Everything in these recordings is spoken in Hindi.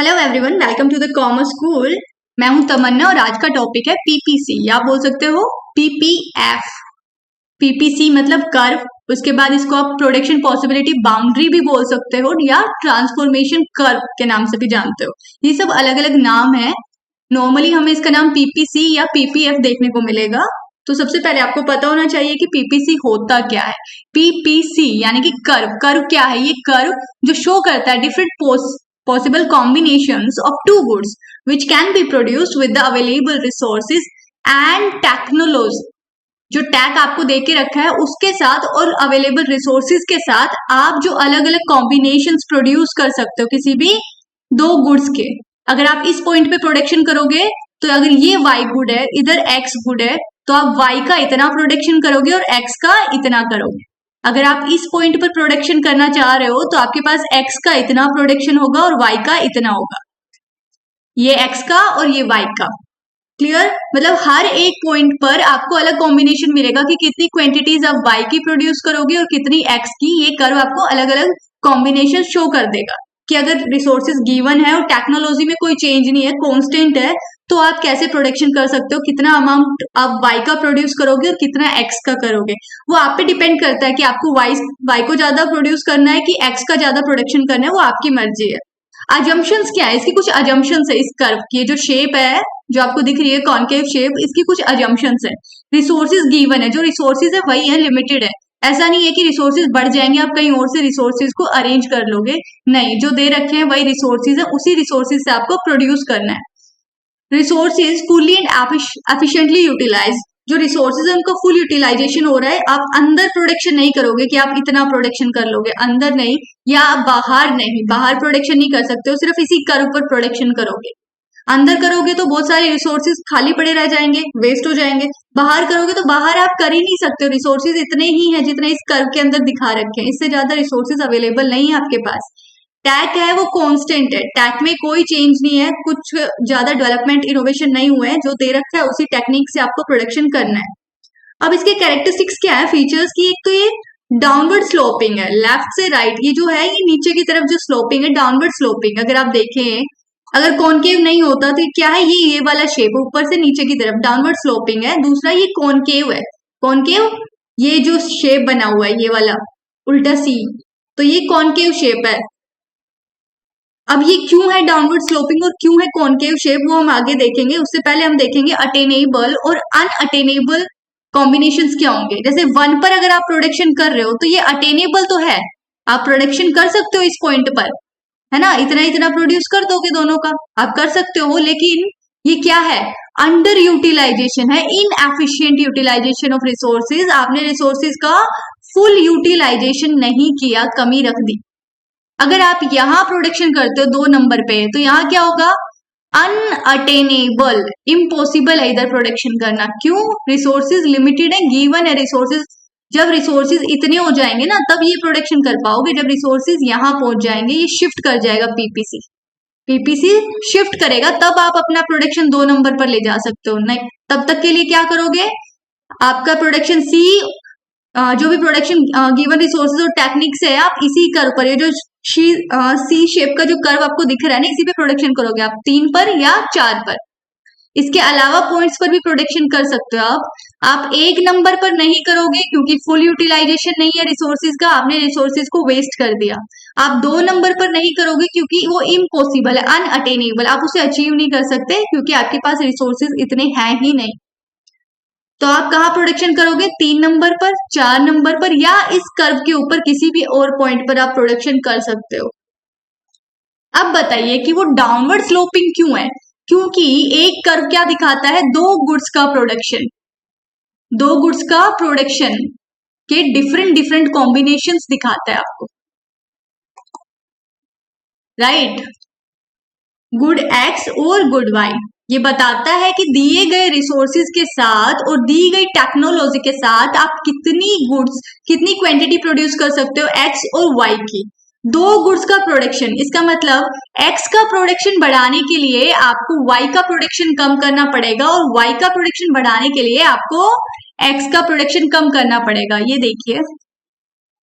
Hello everyone, welcome to the commerce school. मैं हूं तमन्ना और आज का टॉपिक है पीपीसी या बोल सकते हो पीपीएफ। पीपीसी मतलब कर्व। उसके बाद इसको आप प्रोडक्शन पॉसिबिलिटी बाउंड्री भी बोल सकते हो या ट्रांसफॉर्मेशन कर्व के नाम से भी जानते हो। ये सब अलग अलग नाम है। नॉर्मली हमें इसका नाम पीपीसी या पीपीएफ देखने को मिलेगा। तो सबसे पहले आपको पता होना चाहिए कि पीपीसी होता क्या है। पीपीसी यानी कि कर्व। कर्व क्या है? ये कर्व जो शो करता है different possible combinations of two goods which can be produced with the available resources and technology। जो टैग आपको दे के रखा है उसके साथ और अवेलेबल रिसोर्सेज के साथ आप जो अलग अलग कॉम्बिनेशंस प्रोड्यूस कर सकते हो किसी भी दो गुड्स के। अगर आप इस पॉइंट पे प्रोडक्शन करोगे तो अगर ये वाई गुड है, इधर एक्स गुड है, तो आप वाई का इतना प्रोडक्शन करोगे और एक्स का इतना करोगे। अगर आप इस पॉइंट पर प्रोडक्शन करना चाह रहे हो तो आपके पास x का इतना प्रोडक्शन होगा और y का इतना होगा। ये x का और ये y का। क्लियर? मतलब हर एक पॉइंट पर आपको अलग कॉम्बिनेशन मिलेगा कि कितनी क्वांटिटीज आप y की प्रोड्यूस करोगे और कितनी x की। ये कर्व आपको अलग अलग कॉम्बिनेशन शो कर देगा कि अगर रिसोर्सेज गिवन है और टेक्नोलॉजी में कोई चेंज नहीं है, कांस्टेंट है, तो आप कैसे प्रोडक्शन कर सकते हो, कितना अमाउंट आप y का प्रोड्यूस करोगे और कितना x का करोगे। वो आप पे डिपेंड करता है कि आपको y को ज्यादा प्रोड्यूस करना है कि x का ज्यादा प्रोडक्शन करना है, वो आपकी मर्जी है। अजम्पशंस क्या है? इसकी कुछ अजम्पशंस है। इस कर्व की जो शेप है जो आपको दिख रही है कॉन्केव शेप, इसकी कुछ अजम्पशंस है। रिसोर्सेज गिवन है, जो रिसोर्सेज है वही है, लिमिटेड है। ऐसा नहीं है कि रिसोर्सेज बढ़ जाएंगे आप कहीं और से रिसोर्सेज को अरेंज कर लोगे। नहीं, जो दे रखे हैं वही रिसोर्सेज है, उसी रिसोर्सेज से आपको प्रोड्यूस करना है। Resources fully and efficiently utilise. जो रिसोर्सेज है उनका फुल यूटिलाइजेशन हो रहा है। आप अंदर प्रोडक्शन नहीं करोगे कि आप इतना प्रोडक्शन कर लोगे, अंदर नहीं, या आप बाहर नहीं, बाहर प्रोडक्शन नहीं कर सकते हो, सिर्फ इसी कर्व पर प्रोडक्शन करोगे। अंदर करोगे तो बहुत सारे रिसोर्सेज खाली पड़े रह जाएंगे, वेस्ट हो जाएंगे। बाहर करोगे तो बाहर आप कर ही नहीं सकते हो, रिसोर्सेज इतने ही हैं जितने इस कर्व के अंदर दिखा रखे हैं, इससे ज्यादा रिसोर्सेज अवेलेबल नहीं है आपके पास। टैक है वो कांस्टेंट है, टैक में कोई चेंज नहीं है, कुछ ज्यादा डेवलपमेंट इनोवेशन नहीं हुए हैं, जो दे रखा है उसी टेक्निक से आपको प्रोडक्शन करना है। अब इसके कैरेक्टरिस्टिक्स क्या है, फीचर्स की? एक तो ये डाउनवर्ड स्लोपिंग है, लेफ्ट से राइट। ये जो है ये नीचे की तरफ जो स्लोपिंग है, डाउनवर्ड स्लोपिंग। अगर आप देखें, अगर कॉनकेव नहीं होता तो क्या है, ये वाला शेप ऊपर से नीचे की तरफ डाउनवर्ड स्लोपिंग है। दूसरा ये कॉनकेव है, कॉनकेव ये जो शेप बना हुआ है ये वाला उल्टा सी, तो ये कॉनकेव शेप है। अब ये क्यों है डाउनवर्ड स्लोपिंग और क्यों है कॉनकेव शेप, वो हम आगे देखेंगे। उससे पहले हम देखेंगे अटेनेबल और अनअटेनेबल कॉम्बिनेशंस क्या होंगे। जैसे 1 पर अगर आप प्रोडक्शन कर रहे हो तो ये अटेनेबल तो है, आप प्रोडक्शन कर सकते हो इस पॉइंट पर, है ना, इतना इतना प्रोड्यूस कर दोगे दोनों का, आप कर सकते हो। लेकिन ये क्या है? अंडर यूटिलाइजेशन है, इनएफिशिएंट यूटिलाइजेशन ऑफ रिसोर्सेज। आपने रिसोर्सेज का फुल यूटिलाइजेशन नहीं किया, कमी रख दी। अगर आप यहाँ प्रोडक्शन करते हो 2 नंबर पे, तो यहाँ क्या होगा? अनअटेनेबल, इम्पॉसिबल है इधर प्रोडक्शन करना। क्यों? रिसोर्सेज लिमिटेड है, गिवन है रिसोर्सेज। जब रिसोर्सेज इतने हो जाएंगे ना तब ये प्रोडक्शन कर पाओगे। जब रिसोर्सेज यहाँ पहुंच जाएंगे, ये शिफ्ट कर जाएगा पीपीसी, पीपीसी शिफ्ट करेगा, तब आप अपना प्रोडक्शन 2 नंबर पर ले जा सकते हो। नहीं, तब तक के लिए क्या करोगे? आपका प्रोडक्शन सी, जो भी प्रोडक्शन गिवन रिसोर्सेज और टेक्निक्स है, आप इसी कर्व पर, ये जो सी शेप का जो कर्व आपको दिख रहा है ना, इसी पे प्रोडक्शन करोगे आप 3 पर या 4 पर। इसके अलावा पॉइंट्स पर भी प्रोडक्शन कर सकते हो आप 1 नंबर पर नहीं करोगे क्योंकि फुल यूटिलाइजेशन नहीं है रिसोर्सेज का, आपने रिसोर्सेज को वेस्ट कर दिया। आप 2 नंबर पर नहीं करोगे क्योंकि वो इम्पॉसिबल है, अनअटेनेबल, आप उसे अचीव नहीं कर सकते क्योंकि आपके पास रिसोर्सेज इतने हैं ही नहीं। तो आप कहाँ प्रोडक्शन करोगे? 3 नंबर पर, 4 नंबर पर, या इस कर्व के ऊपर किसी भी और पॉइंट पर आप प्रोडक्शन कर सकते हो। अब बताइए कि वो डाउनवर्ड स्लोपिंग क्यों है? क्योंकि एक कर्व क्या दिखाता है? 2 गुड्स का प्रोडक्शन, 2 गुड्स का प्रोडक्शन के डिफरेंट डिफरेंट कॉम्बिनेशंस दिखाता है आपको, राइट? गुड एक्स और गुड वाई। ये बताता है कि दिए गए रिसोर्सेज के साथ और दी गई टेक्नोलॉजी के साथ आप कितनी गुड्स, कितनी क्वांटिटी प्रोड्यूस कर सकते हो एक्स और वाई की। 2 गुड्स का प्रोडक्शन, इसका मतलब एक्स का प्रोडक्शन बढ़ाने के लिए आपको वाई का प्रोडक्शन कम करना पड़ेगा और वाई का प्रोडक्शन बढ़ाने के लिए आपको एक्स का प्रोडक्शन कम करना पड़ेगा। ये देखिए,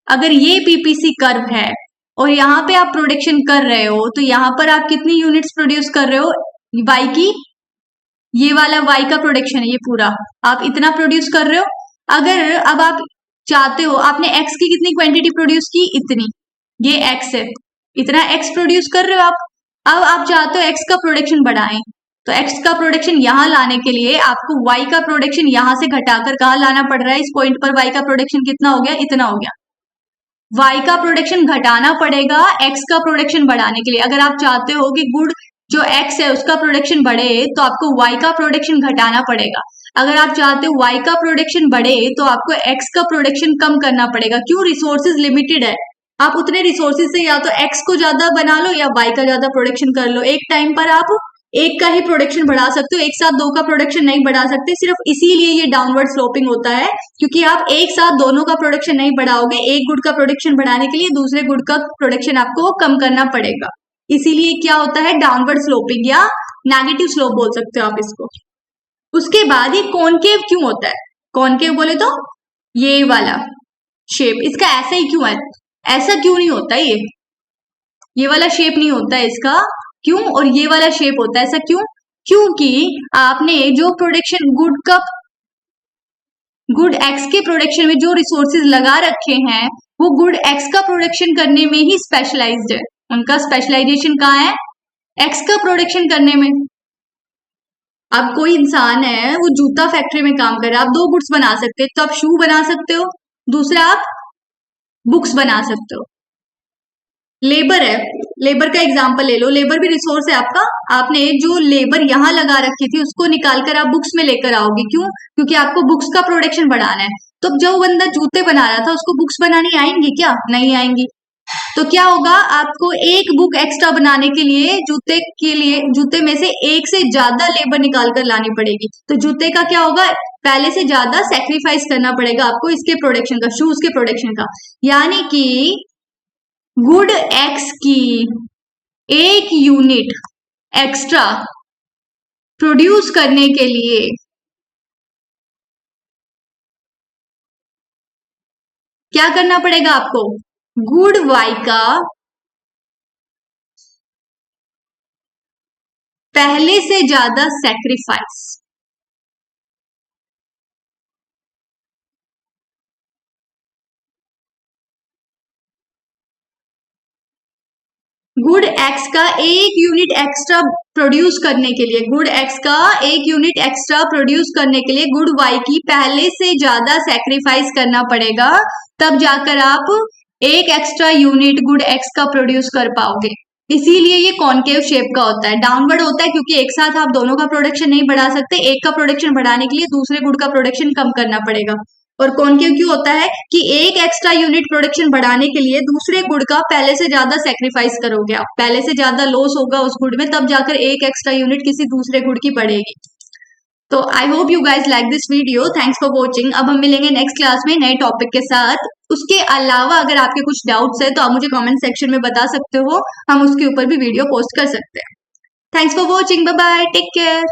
अगर ये पीपीसी कर्व है और यहाँ पे आप प्रोडक्शन कर रहे हो, तो यहाँ पर आप कितनी यूनिट्स प्रोड्यूस कर रहे हो, वाई की, ये वाला वाई का प्रोडक्शन है, ये पूरा आप इतना प्रोड्यूस कर रहे हो। अगर अब आप चाहते हो, आपने एक्स की कितनी क्वांटिटी प्रोड्यूस की, इतनी, ये एक्स है, इतना एक्स प्रोड्यूस कर रहे हो आप। अब आप चाहते हो एक्स का प्रोडक्शन बढ़ाएं, तो एक्स का प्रोडक्शन यहाँ लाने के लिए आपको वाई का प्रोडक्शन यहाँ से घटाकर कहाँ लाना पड़ रहा है, इस पॉइंट पर वाई का प्रोडक्शन कितना हो गया, इतना हो गया। वाई का प्रोडक्शन घटाना पड़ेगा एक्स का प्रोडक्शन बढ़ाने के लिए। अगर आप चाहते हो कि गुड जो एक्स है उसका प्रोडक्शन बढ़े, तो आपको वाई का प्रोडक्शन घटाना पड़ेगा। अगर आप चाहते हो वाई का प्रोडक्शन बढ़े, तो आपको एक्स का प्रोडक्शन कम करना पड़ेगा। क्यों, रिसोर्सेज लिमिटेड है, आप उतने रिसोर्सेज से या तो एक्स को ज्यादा बना लो या वाई का ज्यादा प्रोडक्शन कर लो। एक टाइम पर आप एक का ही प्रोडक्शन बढ़ा सकते हो, एक साथ दो का प्रोडक्शन नहीं बढ़ा सकते। सिर्फ इसीलिए ये डाउनवर्ड स्लोपिंग होता है, क्योंकि आप एक साथ दोनों का प्रोडक्शन नहीं बढ़ाओगे। एक गुड का प्रोडक्शन बढ़ाने के लिए दूसरे गुड का प्रोडक्शन आपको कम करना पड़ेगा। इसीलिए क्या होता है, डाउनवर्ड स्लोपिंग या नेगेटिव स्लोप बोल सकते हो आप इसको। उसके बाद ये कॉनकेव क्यों होता है, कॉनकेव बोले तो ये वाला शेप, इसका ऐसा ही क्यों है, ऐसा क्यों नहीं होता, ये वाला शेप नहीं होता है इसका, क्यों, और ये वाला शेप होता है, ऐसा क्यों, क्योंकि आपने जो प्रोडक्शन गुड एक्स के प्रोडक्शन में जो रिसोर्सेज लगा रखे हैं, वो गुड एक्स का प्रोडक्शन करने में ही स्पेशलाइज्ड है। उनका स्पेशलाइजेशन कहाँ है, एक्स का प्रोडक्शन करने में। अब कोई इंसान है, वो जूता फैक्ट्री में काम कर रहा है, आप दो गुड्स बना सकते हो, तो आप शू बना सकते हो, दूसरा आप बुक्स बना सकते हो। लेबर है, लेबर का एग्जांपल ले लो, लेबर भी रिसोर्स है आपका। आपने जो लेबर यहाँ लगा रखी थी उसको निकालकर आप बुक्स में लेकर आओगे, क्यों, क्योंकि आपको बुक्स का प्रोडक्शन बढ़ाना है। तो जो बंदा जूते बना रहा था उसको बुक्स बनानी आएंगी क्या, नहीं आएंगी। तो क्या होगा, आपको एक बुक एक्स्ट्रा बनाने के लिए जूते में से एक से ज्यादा लेबर निकाल कर लानी पड़ेगी। तो जूते का क्या होगा, पहले से ज्यादा सेक्रीफाइस करना पड़ेगा आपको इसके प्रोडक्शन का, शूज के प्रोडक्शन का। यानी कि गुड एक्स की एक यूनिट एक्स्ट्रा प्रोड्यूस करने के लिए क्या करना पड़ेगा आपको, गुड वाई का पहले से ज्यादा सेक्रीफाइस। गुड एक्स का एक यूनिट एक्स्ट्रा प्रोड्यूस करने के लिए, गुड एक्स का एक यूनिट एक्स्ट्रा प्रोड्यूस करने के लिए गुड वाई की पहले से ज्यादा सेक्रीफाइस करना पड़ेगा, तब जाकर आप एक एक्स्ट्रा यूनिट गुड एक्स का प्रोड्यूस कर पाओगे। इसीलिए ये कॉनकेव शेप का होता है। डाउनवर्ड होता है क्योंकि एक साथ आप दोनों का प्रोडक्शन नहीं बढ़ा सकते, एक का प्रोडक्शन बढ़ाने के लिए दूसरे गुड का प्रोडक्शन कम करना पड़ेगा। और कॉनकेव क्यों होता है कि एक एक्स्ट्रा यूनिट प्रोडक्शन बढ़ाने के लिए दूसरे गुड का पहले से ज्यादा सेक्रीफाइस करोगे आप, पहले से ज्यादा लॉस होगा उस गुड में, तब जाकर एक एक्स्ट्रा यूनिट किसी दूसरे गुड की बढ़ेगी। तो I hope you guys like this video, thanks for watching. अब हम मिलेंगे नेक्स्ट क्लास में नए टॉपिक के साथ। उसके अलावा अगर आपके कुछ डाउट्स है तो आप मुझे कमेंट सेक्शन में बता सकते हो, हम उसके ऊपर भी वीडियो पोस्ट कर सकते हैं। Thanks for watching, bye bye, take care.